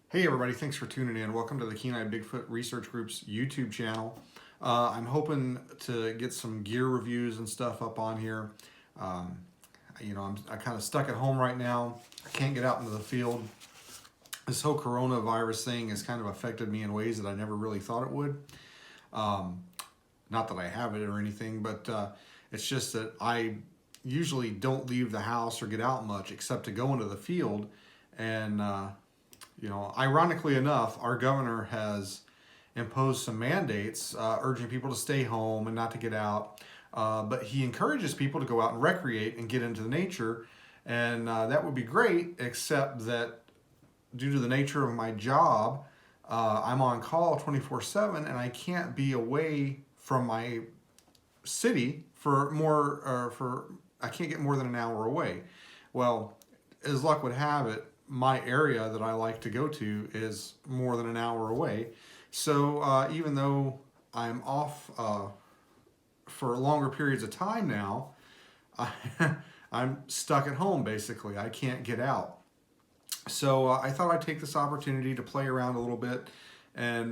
Hey everybody, thanks for tuning in. Welcome to the Keen Eye Bigfoot Research Group's YouTube channel. I'm hoping to get some gear reviews and stuff up on here. Um, I'm kind of stuck at home right now. I can't get out into the field. This whole coronavirus thing has kind of affected me in ways that I never really thought it would. Um, Not that I have it or anything, but it's just that I usually don't leave the house or get out much except to go into the field. And ironically enough, our governor has imposed some mandates urging people to stay home and not to get out. But he encourages people to go out and recreate and get into the nature. And that would be great, except that due to the nature of my job, I'm on call 24/7 and I can't be away from my city I can't get more than an hour away. Well, as luck would have it, my area that I like to go to is more than an hour away. So even though I'm off for longer periods of time now, I, I'm stuck at home basically. I can't get out. So I thought I'd take this opportunity to play around a little bit and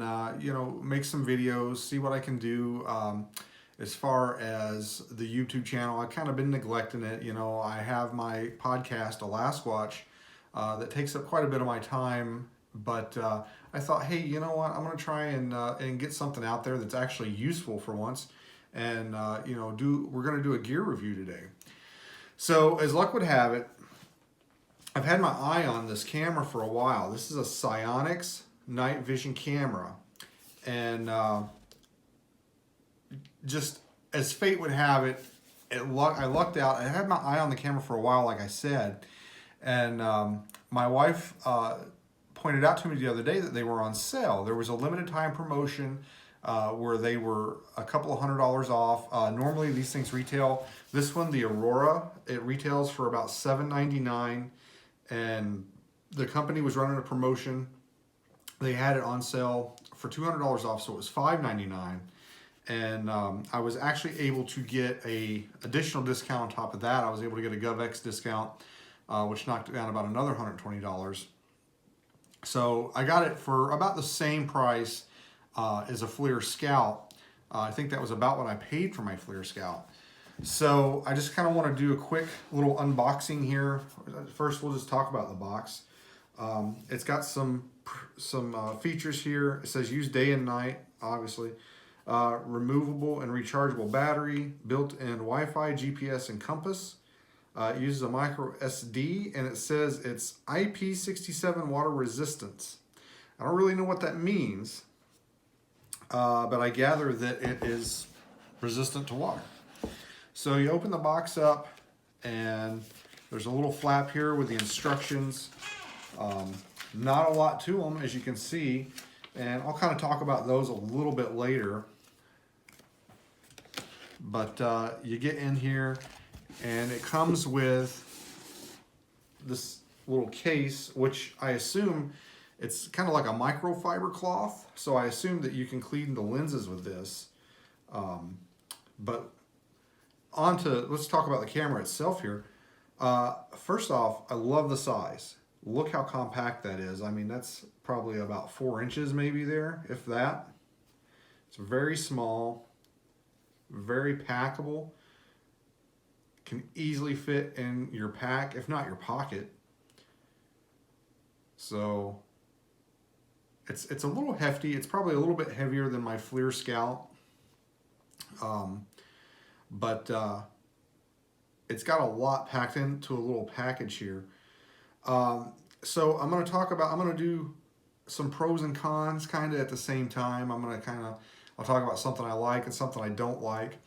make some videos, see what I can do. As far as the YouTube channel, I've kind of been neglecting it. I have my podcast, Alasquatch, that takes up quite a bit of my time. But I thought, hey, you know what? I'm going to try and get something out there that's actually useful for once. And we're going to do a gear review today. So as luck would have it, I've had my eye on this camera for a while. This is a Sionyx Nightvision Camera, and just as fate would have it, I lucked out. I had my eye on the camera for a while, like I said, and my wife pointed out to me the other day that they were on sale. There was a limited time promotion where they were a couple of $100s off. Normally these things retail. This one, the Aurora, it retails for about $7.99, and the company was running a promotion. They had it on sale for $200 off, so it was $5.99. And I was actually able to get a additional discount on top of that. I was able to get a GovX discount, which knocked it down about another $120. So I got it for about the same price as a FLIR Scout. I think that was about what I paid for my FLIR Scout. So I just kind of want to do a quick little unboxing here. First, we'll just talk about the box. It's got some features here. It says use day and night, obviously. Removable and rechargeable battery, built-in Wi-Fi, GPS, and compass. It uses a micro SD, and it says it's IP67 water resistance. I don't really know what that means, but I gather that it is resistant to water. So you open the box up, and there's a little flap here with the instructions. Not a lot to them, as you can see, and I'll kind of talk about those a little bit later. But you get in here, and it comes with this little case, which I assume it's kind of like a microfiber cloth. So I assume that you can clean the lenses with this. But let's talk about the camera itself here. First off, I love the size. Look how compact that is. I mean, that's probably about 4 inches maybe there, if that. It's very small, very packable. Can easily fit in your pack, if not your pocket. So it's a little hefty. It's probably a little bit heavier than my FLIR Scout. But it's got a lot packed into a little package here. So I'm going to do some pros and cons kind of at the same time. I'll talk about something I like and something I don't like.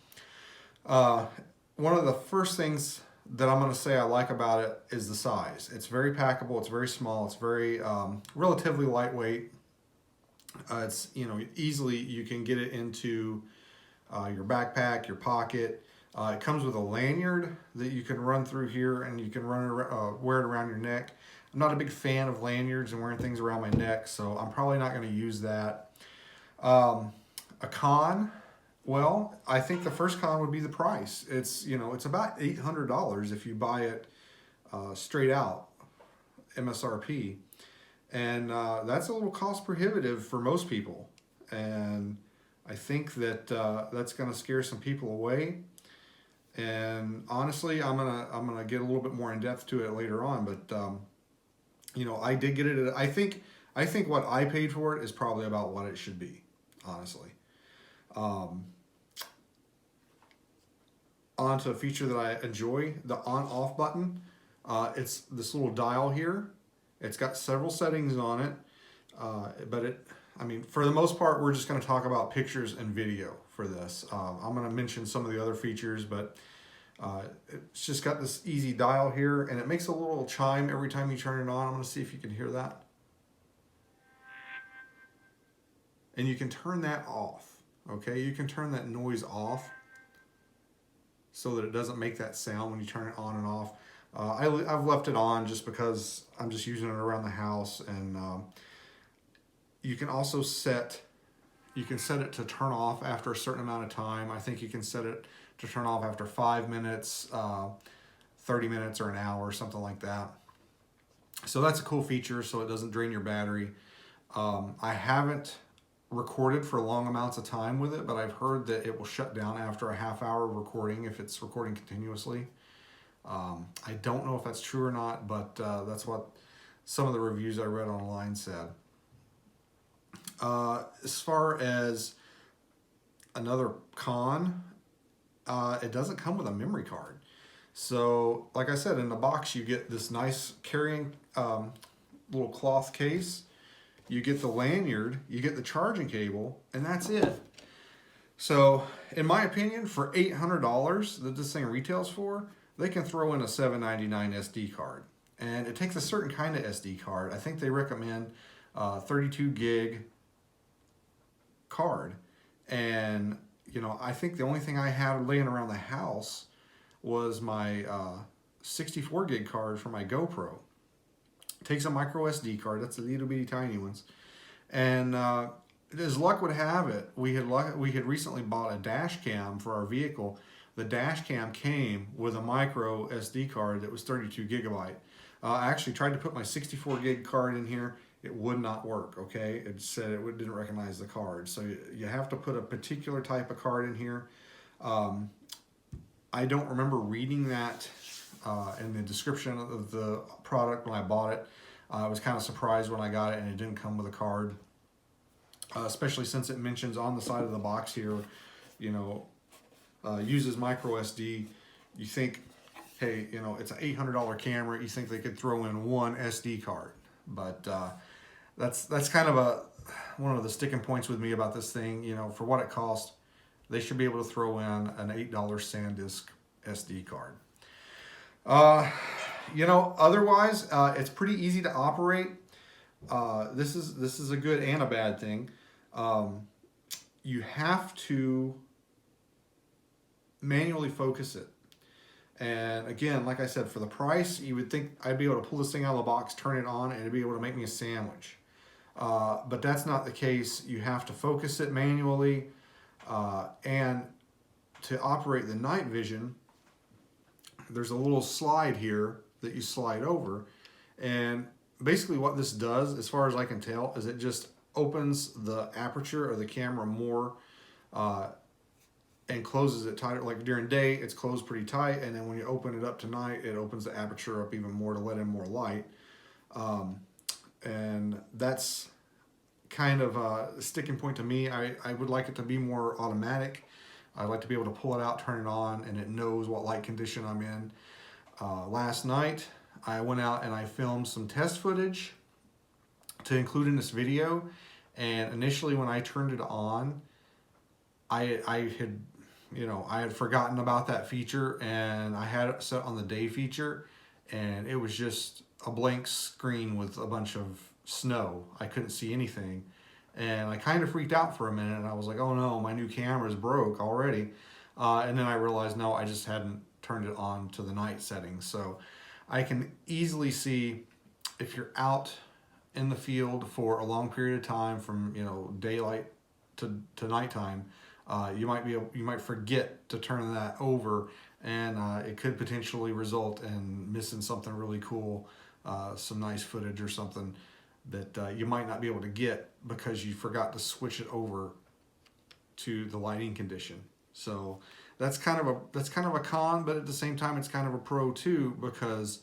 One of the first things that I'm going to say I like about it is the size. It's very packable. It's very small. It's very relatively lightweight. It's easily you can get it into your backpack, your pocket. It comes with a lanyard that you can run through here, and you can wear it around your neck. I'm not a big fan of lanyards and wearing things around my neck, so I'm probably not going to use that. A con, well, I think the first con would be the price. It's about $800 if you buy it straight out, MSRP. And that's a little cost prohibitive for most people. And I think that that's going to scare some people away. And honestly, I'm gonna get a little bit more in depth to it later on. But you know, I did get it. I think what I paid for it is probably about what it should be, honestly. Um, On to a feature that I enjoy, the on-off button. It's this little dial here. It's got several settings on it, I mean, for the most part, we're just going to talk about pictures and video for this. I'm going to mention some of the other features, but it's just got this easy dial here, and it makes a little chime every time you turn it on. I'm going to see if you can hear that. And you can turn that off, okay? You can turn that noise off so that it doesn't make that sound when you turn it on and off. I've left it on just because I'm just using it around the house, and you can also set it to turn off after a certain amount of time. I think you can set it to turn off after 5 minutes, 30 minutes, or an hour, or something like that. So that's a cool feature, so it doesn't drain your battery. I haven't recorded for long amounts of time with it, but I've heard that it will shut down after a half-hour recording if it's recording continuously. I don't know if that's true or not, but that's what some of the reviews I read online said. As far as another con, it doesn't come with a memory card. So, like I said, in the box you get this nice carrying little cloth case. You get the lanyard, you get the charging cable, and that's it. So, in my opinion, for $800 that this thing retails for, they can throw in a $799 SD card. And it takes a certain kind of SD card. I think they recommend 32 gig card. And, you know, I think the only thing I had laying around the house was my 64 gig card for my GoPro. It takes a micro SD card. That's the little bitty tiny ones. And as luck would have it, we had recently bought a dash cam for our vehicle. The dash cam came with a micro SD card that was 32 gigabyte. I actually tried to put my 64 gig card in here. It would not work, okay? It said it didn't recognize the card. So you have to put a particular type of card in here. I don't remember reading that in the description of the product when I bought it. I was kind of surprised when I got it and it didn't come with a card, especially since it mentions on the side of the box here, you know, uses micro SD. You think, hey, you know, it's an $800 camera. You think they could throw in one SD card, but that's kind of one of the sticking points with me about this thing. You know, for what it cost, they should be able to throw in an $8 SanDisk SD card. You know, otherwise, it's pretty easy to operate. This is a good and a bad thing. You have to manually focus it. And again, like I said, for the price, you would think I'd be able to pull this thing out of the box, turn it on, and it'd be able to make me a sandwich. But that's not the case. You have to focus it manually. And to operate the night vision, there's a little slide here that you slide over. And basically what this does, as far as I can tell, is it just opens the aperture of the camera more and closes it tighter. Like during day, it's closed pretty tight, and then when you open it up to night, it opens the aperture up even more to let in more light. And that's kind of a sticking point to me. I would like it to be more automatic. I'd like to be able to pull it out, turn it on, and it knows what light condition I'm in. Last night, I went out and I filmed some test footage to include in this video. And initially when I turned it on, I had forgotten about that feature, and I had it set on the day feature, and it was just a blank screen with a bunch of snow. I couldn't see anything, and I kind of freaked out for a minute, and I was like, oh no, my new camera's broke already. And then I realized, no, I just hadn't turned it on to the night setting. So I can easily see if you're out in the field for a long period of time, from daylight to nighttime, you might forget to turn that over, and it could potentially result in missing something really cool, some nice footage or something. that you might not be able to get because you forgot to switch it over to the lighting condition. So that's kind of a con, but at the same time it's kind of a pro too, because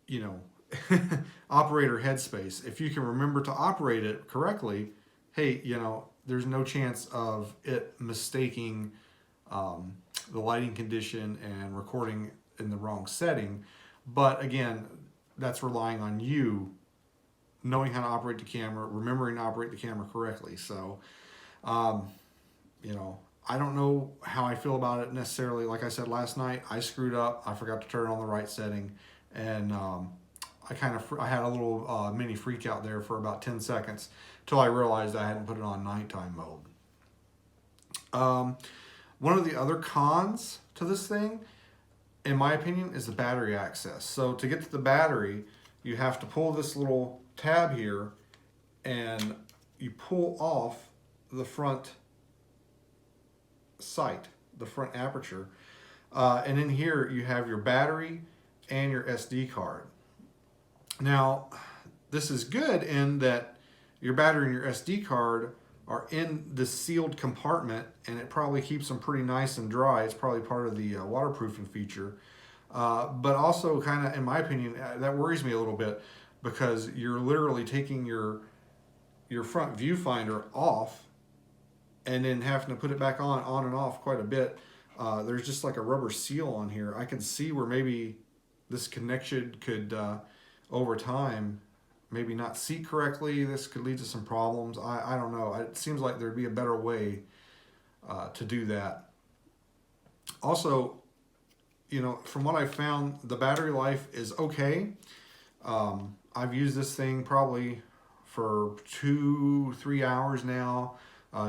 you know, operator headspace. If you can remember to operate it correctly, hey, you know, there's no chance of it mistaking the lighting condition and recording in the wrong setting. But again, that's relying on you knowing how to operate the camera, remembering to operate the camera correctly. So, you know, I don't know how I feel about it necessarily. Like I said last night, I screwed up. I forgot to turn it on the right setting, and I had a little mini freak out there for about 10 seconds till I realized I hadn't put it on nighttime mode. One of the other cons to this thing, in my opinion, is the battery access. So to get to the battery, you have to pull this little tab here, and you pull off the front sight, the front aperture, and in here you have your battery and your SD card. Now, this is good in that your battery and your SD card are in the sealed compartment, and it probably keeps them pretty nice and dry. It's probably part of the waterproofing feature. But also, kind of, in my opinion, that worries me a little bit, because you're literally taking your front viewfinder off and then having to put it back on and off quite a bit. There's just like a rubber seal on here. I can see where maybe this connection could, over time, maybe not seat correctly. This could lead to some problems. I don't know. It seems like there'd be a better way to do that. Also, you know, from what I found, the battery life is okay. I've used this thing probably for 2-3 hours now,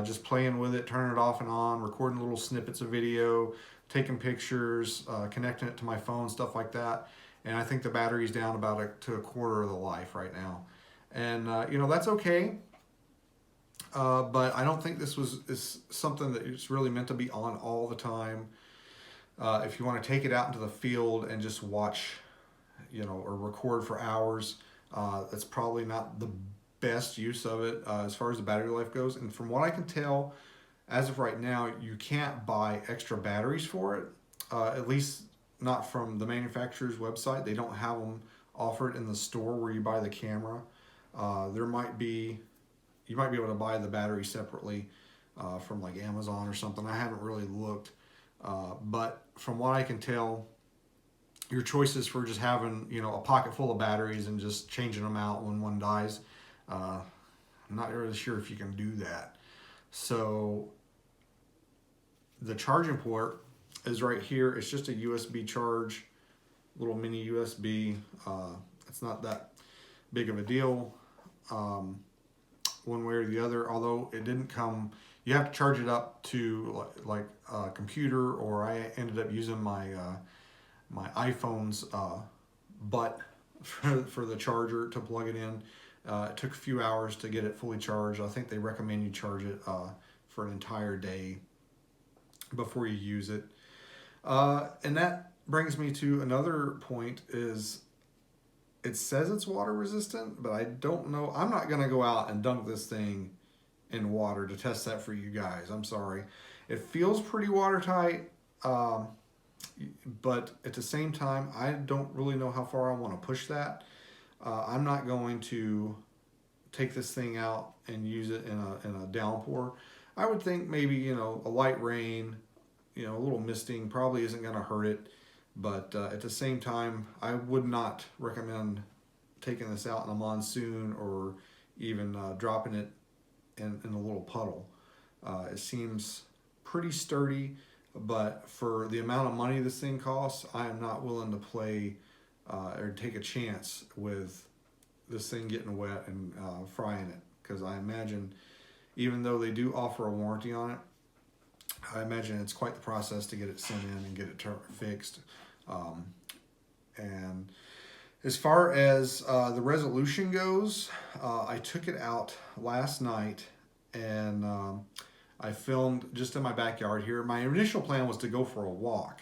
just playing with it, turning it off and on, recording little snippets of video, taking pictures, connecting it to my phone, stuff like that. And I think the battery's down about to a quarter of the life right now. And, you know, that's okay. But I don't think this is something that it's really meant to be on all the time. If you want to take it out into the field and just watch, you know, or record for hours, that's probably not the best use of it as far as the battery life goes. And from what I can tell, as of right now, you can't buy extra batteries for it, at least not from the manufacturer's website. They don't have them offered in the store where you buy the camera. You might be able to buy the battery separately from like Amazon or something. I haven't really looked, but from what I can tell, your choices for just having, you know, a pocket full of batteries and just changing them out when one dies, I'm not really sure if you can do that. So the charging port is right here. It's just a USB charge, little mini USB. It's not that big of a deal one way or the other, although it didn't come, you have to charge it up to like a computer, or I ended up using my my iPhone's butt for the charger to plug it in. It took a few hours to get it fully charged. I think they recommend you charge it for an entire day before you use it. And that brings me to another point, is it says it's water resistant, but I don't know. I'm not going to go out and dunk this thing in water to test that for you guys. I'm sorry. It feels pretty watertight, but at the same time, I don't really know how far I want to push that. I'm not going to take this thing out and use it in a downpour. I would think maybe, you know, a light rain, you know, a little misting probably isn't going to hurt it. But at the same time, I would not recommend taking this out in a monsoon or even dropping it in a little puddle. It seems pretty sturdy, but for the amount of money this thing costs, I am not willing to play or take a chance with this thing getting wet and frying it, because I imagine, even though they do offer a warranty on it, I imagine it's quite the process to get it sent in and get it fixed. And as far as the resolution goes, I took it out last night, and I filmed just in my backyard here. My initial plan was to go for a walk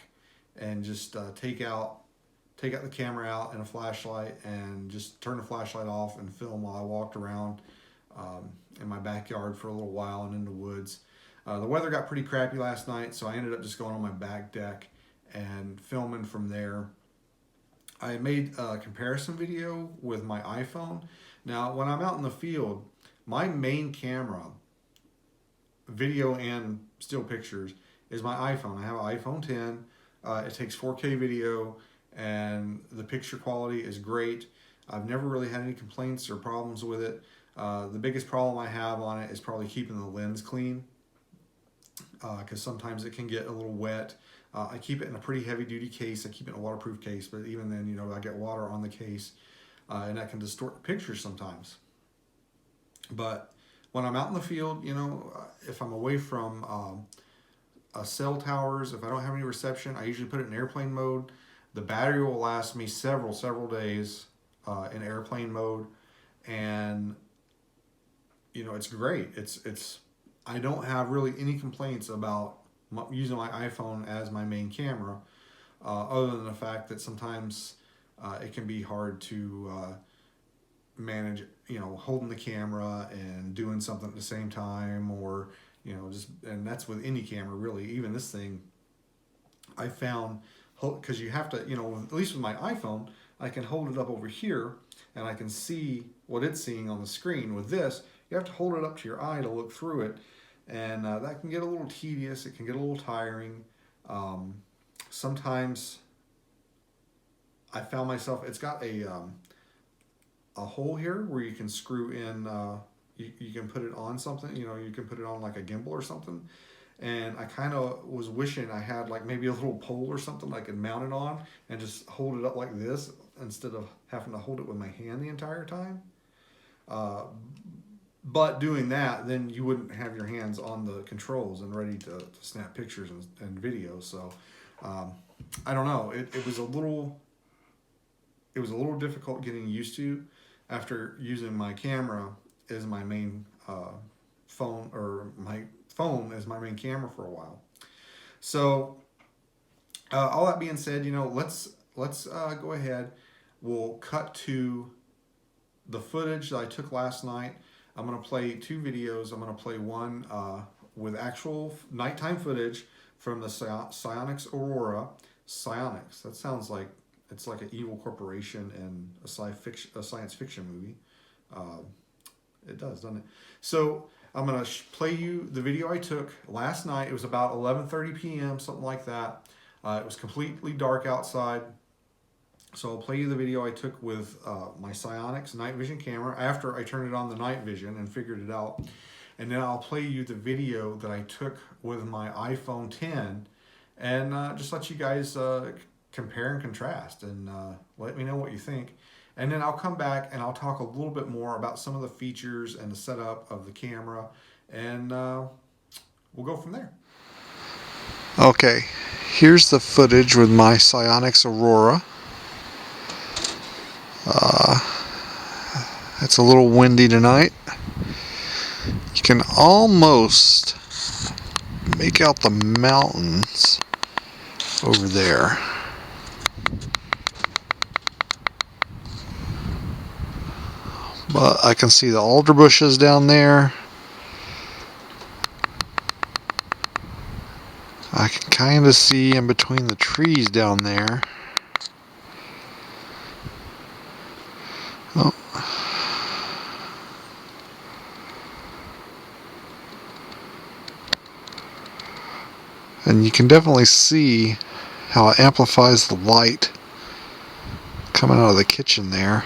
and just take out take out the camera out and a flashlight and just turn the flashlight off and film while I walked around in my backyard for a little while and in the woods. The weather got pretty crappy last night, so I ended up just going on my back deck and filming from there. I made a comparison video with my iPhone. Now, when I'm out in the field, my main camera, video and still pictures, is my iPhone. I have an iPhone 10. It takes 4K video, and the picture quality is great. I've never really had any complaints or problems with it. The biggest problem I have on it is probably keeping the lens clean, because sometimes it can get a little wet. I keep it in a pretty heavy duty case. I keep it in a waterproof case, but even then, you know, I get water on the case, and that can distort the pictures sometimes. But when I'm out in the field, you know, if I'm away from cell towers, if I don't have any reception, I usually put it in airplane mode. The battery will last me several days in airplane mode, and you know, it's great. It's I don't have really any complaints about using my iPhone as my main camera, other than the fact that sometimes it can be hard to manage, you know, holding the camera and doing something at the same time, or, you know, just, and that's with any camera really. Even this thing, I found, because you have to, you know, at least with my iPhone, I can hold it up over here and I can see what it's seeing on the screen. With this, you have to hold it up to your eye to look through it. And that can get a little tedious. It can get a little tiring. Sometimes I found myself, it's got a hole here where you can screw in, you can put it on something, you know, you can put it on like a gimbal or something. And I kind of was wishing I had like maybe a little pole or something I could mount it on and just hold it up like this instead of having to hold it with my hand the entire time. But doing that, then you wouldn't have your hands on the controls and ready to snap pictures and videos. So I don't know. It was a little difficult getting used to after using my camera as my main phone, or my phone as my main camera for a while. So all that being said, you know, let's go ahead. We'll cut to the footage that I took last night. I'm going to play two videos. I'm going to play one with actual nighttime footage from the Sionyx Aurora. Sionyx, that sounds like it's like an evil corporation in a science fiction movie. It does, doesn't it? So I'm going to play you the video I took last night. It was about 11:30 p.m., something like that. It was completely dark outside. So I'll play you the video I took with my Sionyx Nightvision Camera after I turned it on the night vision and figured it out. And then I'll play you the video that I took with my iPhone 10 and just let you guys compare and contrast and let me know what you think. And then I'll come back and I'll talk a little bit more about some of the features and the setup of the camera, and we'll go from there. Okay, here's the footage with my Sionyx Aurora. It's a little windy tonight. You can almost make out the mountains over there. But I can see the alder bushes down there. I can kind of see in between the trees down there. Oh. And you can definitely see how it amplifies the light coming out of the kitchen there.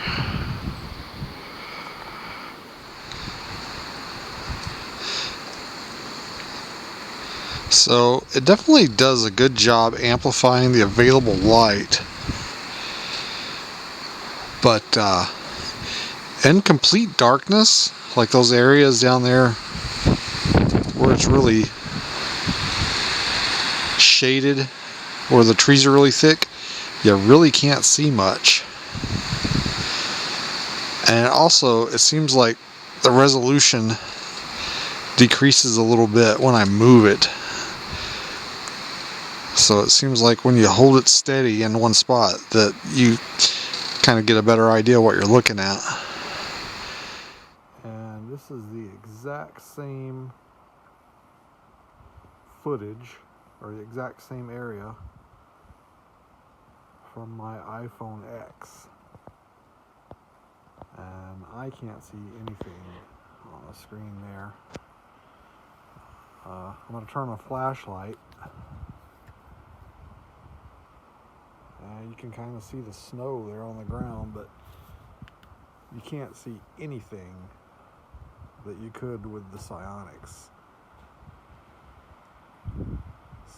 So it definitely does a good job amplifying the available light. But in complete darkness, like those areas down there where it's really shaded, where the trees are really thick, you really can't see much. And also, it seems like the resolution decreases a little bit when I move it. So it seems like when you hold it steady in one spot that you kind of get a better idea what you're looking at. And this is the exact same footage, or the exact same area from my iPhone X. And I can't see anything on the screen there. I'm going to turn on a flashlight. And you can kind of see the snow there on the ground, but you can't see anything that you could with the Sionyx.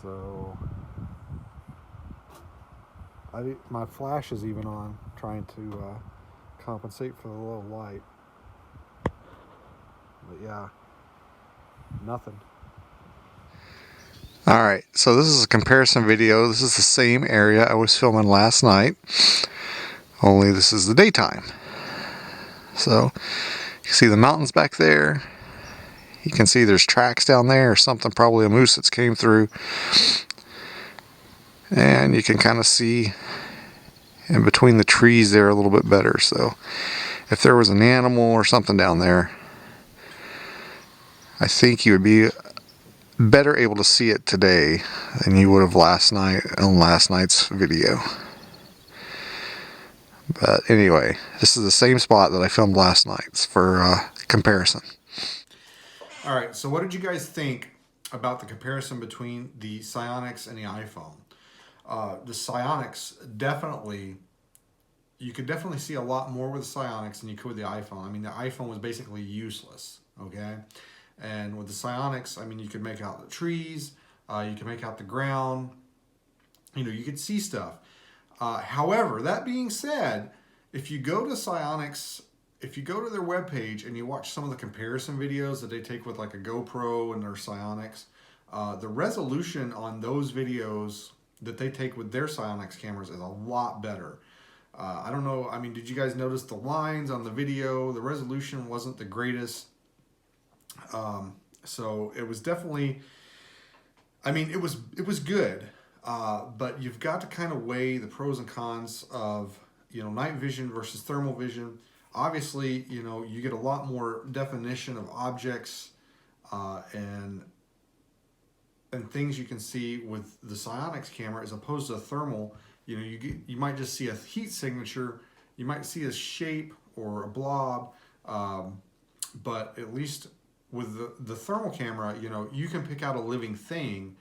So my flash is even on, trying to compensate for the low light. But yeah, nothing. Alright, so this is a comparison video. This is the same area I was filming last night, only this is the daytime. So you can see the mountains back there. You can see there's tracks down there or something, probably a moose that's came through. And you can kind of see in between the trees there a little bit better. So if there was an animal or something down there, I think you would be better able to see it today than you would have last night on last night's video. But anyway, this is the same spot that I filmed last night for comparison. All right, so what did you guys think about the comparison between the Sionyx and the iPhone? The Sionyx definitely, you could definitely see a lot more with the Sionyx than you could with the iPhone. I mean, the iPhone was basically useless, okay? And with the Sionyx, I mean, you could make out the trees, you can make out the ground, you know, you could see stuff. However, that being said, if you go to Sionyx, if you go to their webpage and you watch some of the comparison videos that they take with like a GoPro and their Sionyx, the resolution on those videos that they take with their Sionyx cameras is a lot better. I don't know, I mean, did you guys notice the lines on the video? The resolution wasn't the greatest. So it was definitely, I mean, it was good. But you've got to kind of weigh the pros and cons of, you know, night vision versus thermal vision. Obviously, you know, you get a lot more definition of objects and things you can see with the Sionyx camera as opposed to a thermal. You know, you might just see a heat signature, you might see a shape or a blob, but at least with the thermal camera, you know, you can pick out a living thing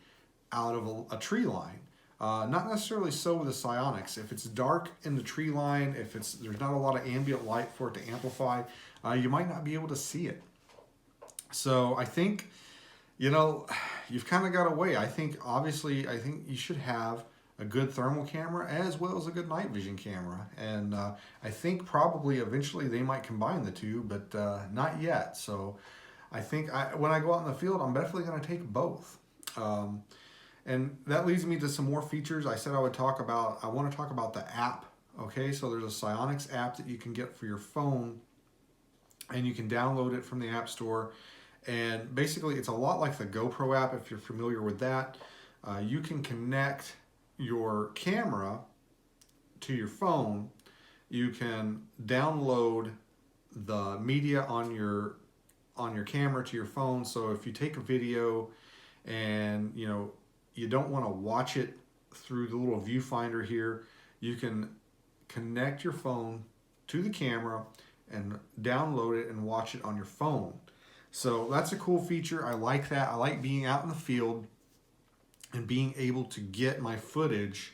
out of a tree line. Not necessarily so with the Sionyx. If it's dark in the tree line, if there's not a lot of ambient light for it to amplify, you might not be able to see it. So I think, you know, you've kind of got to weigh. I think you should have a good thermal camera as well as a good night vision camera. And I think probably eventually they might combine the two, but not yet. So I think when I go out in the field, I'm definitely going to take both. And that leads me to some more features. I said I want to talk about the app. Okay, so there's a Sionyx app that you can get for your phone, and you can download it from the App Store. And basically, it's a lot like the GoPro app, if you're familiar with that. You can connect your camera to your phone. You can download the media on your camera to your phone. So if you take a video and, you know, you don't want to watch it through the little viewfinder here, you can connect your phone to the camera and download it and watch it on your phone. So that's a cool feature. I like that. I like being out in the field and being able to get my footage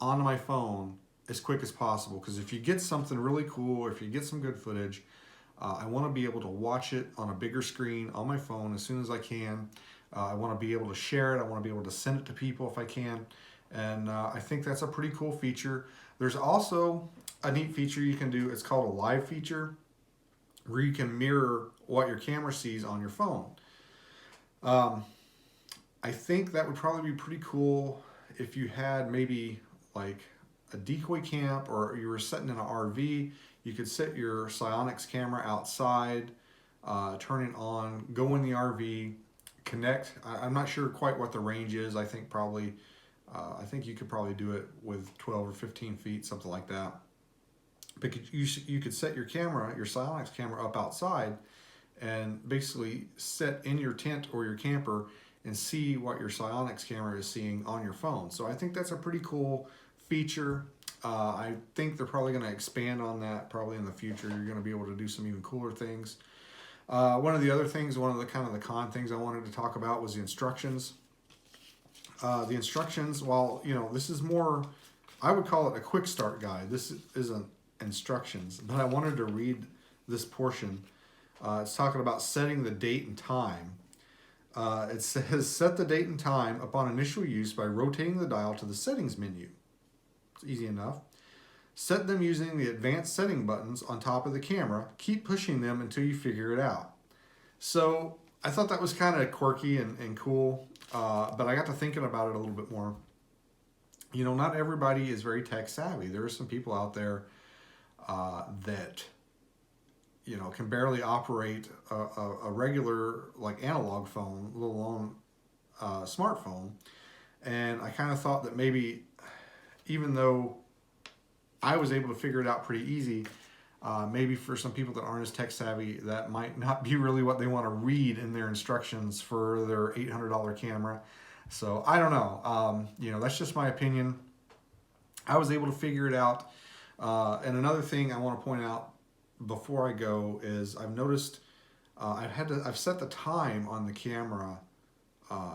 onto my phone as quick as possible. Because if you get something really cool, or if you get some good footage, I want to be able to watch it on a bigger screen on my phone as soon as I can. I want to be able to share it. I want to be able to send it to people if I can. And I think that's a pretty cool feature. There's also a neat feature you can do. It's called a live feature, where you can mirror what your camera sees on your phone. I think that would probably be pretty cool if you had maybe like a decoy camp, or you were sitting in an RV. You could set your Sionyx camera outside, turn it on, go in the RV, connect. I'm not sure quite what the range is. I think probably I think you could probably do it with 12 or 15 feet, something like that. But you could set your camera, your Sionyx camera, up outside and basically set in your tent or your camper and see what your Sionyx camera is seeing on your phone. So I think that's a pretty cool feature. I think they're probably going to expand on that probably in the future. You're going to be able to do some even cooler things. One of the other things, one of the kind of the con things I wanted to talk about was the instructions. The instructions, while, you know, this is more, I would call it a quick start guide. This isn't instructions, but I wanted to read this portion. It's talking about setting the date and time. It says, set the date and time upon initial use by rotating the dial to the settings menu. It's easy enough. Set them using the advanced setting buttons on top of the camera. Keep pushing them until you figure it out. So I thought that was kind of quirky and cool, but I got to thinking about it a little bit more. You know, not everybody is very tech savvy. There are some people out there that, you know, can barely operate a regular, like, analog phone, let alone smartphone. And I kind of thought that maybe, even though I was able to figure it out pretty easy, maybe for some people that aren't as tech savvy, that might not be really what they want to read in their instructions for their $800 camera. So I don't know. You know, that's just my opinion. I was able to figure it out. And another thing I want to point out before I go is I've noticed I've set the time on the camera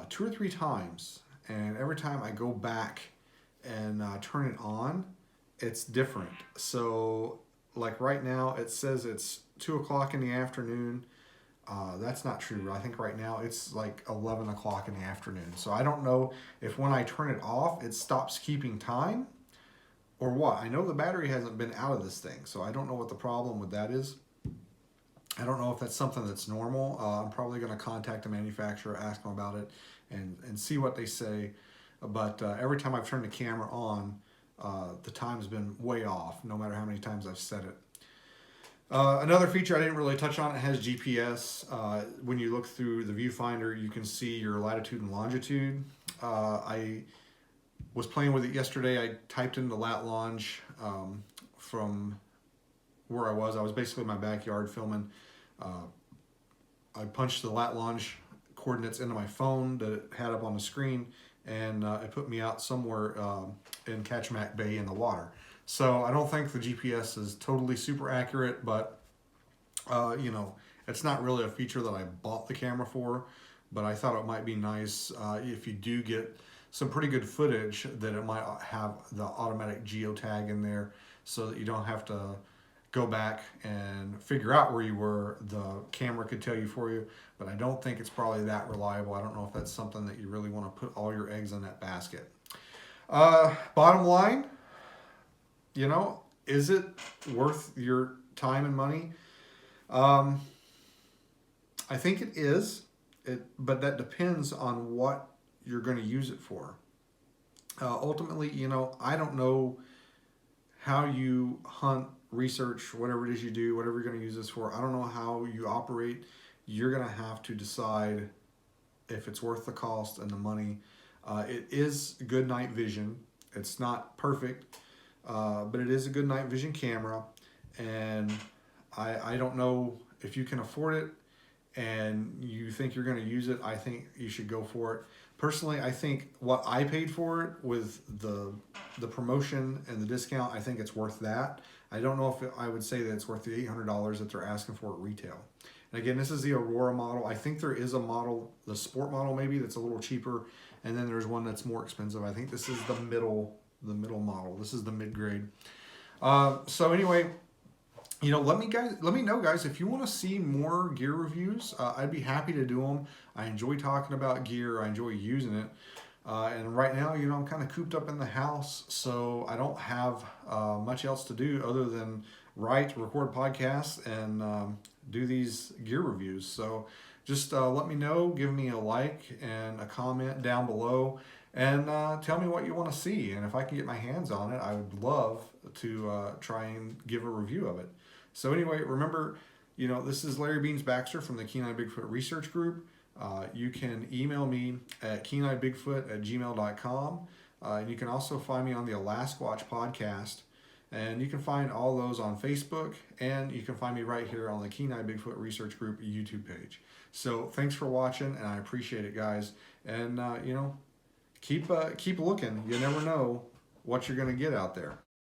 2 or 3 times, and every time I go back and turn it on, it's different. So like right now it says it's 2 o'clock in the afternoon. That's not true. I think right now it's like 11 o'clock in the afternoon. So I don't know if when I turn it off it stops keeping time or what. I know the battery hasn't been out of this thing, so I don't know what the problem with that is. I don't know if that's something that's normal. I'm probably going to contact the manufacturer, ask them about it, and see what they say. But every time I've turned the camera on, the time's been way off, no matter how many times I've set it. Another feature I didn't really touch on, it has GPS. When you look through the viewfinder, you can see your latitude and longitude. I was playing with it yesterday. I typed in the lat longe from where I was basically in my backyard filming. I punched the lat longe coordinates into my phone that it had up on the screen, and it put me out somewhere in Kachemak Bay in the water. So I don't think the GPS is totally super accurate, but you know, it's not really a feature that I bought the camera for, but I thought it might be nice if you do get some pretty good footage, that it might have the automatic geotag in there so that you don't have to go back and figure out where you were. The camera could tell you for you, but I don't think it's probably that reliable. I don't know if that's something that you really want to put all your eggs in that basket. Bottom line, you know, is it worth your time and money? I think it is, but that depends on what you're going to use it for. Ultimately, you know, I don't know how you hunt, research, whatever it is you do, whatever you're going to use this for. I don't know how you operate. You're going to have to decide if it's worth the cost and the money. It is good night vision. It's not perfect, but it is a good night vision camera. And I don't know if you can afford it and you think you're going to use it. I think you should go for it. Personally, I think what I paid for it with the promotion and the discount, I think it's worth that. I don't know if I would say that it's worth the $800 that they're asking for at retail. And again, this is the Aurora model. I think there is a model, the sport model maybe, that's a little cheaper, and then there's one that's more expensive. I think this is the middle model. This is the mid-grade. So anyway, you know, let me know, guys, if you want to see more gear reviews. I'd be happy to do them. I enjoy talking about gear. I enjoy using it. And right now, you know, I'm kind of cooped up in the house, so I don't have much else to do other than write, record podcasts, and do these gear reviews. So just let me know, give me a like and a comment down below, and tell me what you want to see. And if I can get my hands on it, I would love to try and give a review of it. So anyway, remember, you know, this is Larry Beans Baxter from the Keen-Eyed Bigfoot Research Group. You can email me at keeneyedbigfoot@gmail.com. And you can also find me on the Alaskwatch podcast. And you can find all those on Facebook, and you can find me right here on the Kenai Bigfoot Research Group YouTube page. So thanks for watching, and I appreciate it, guys. And you know, keep looking. You never know what you're going to get out there.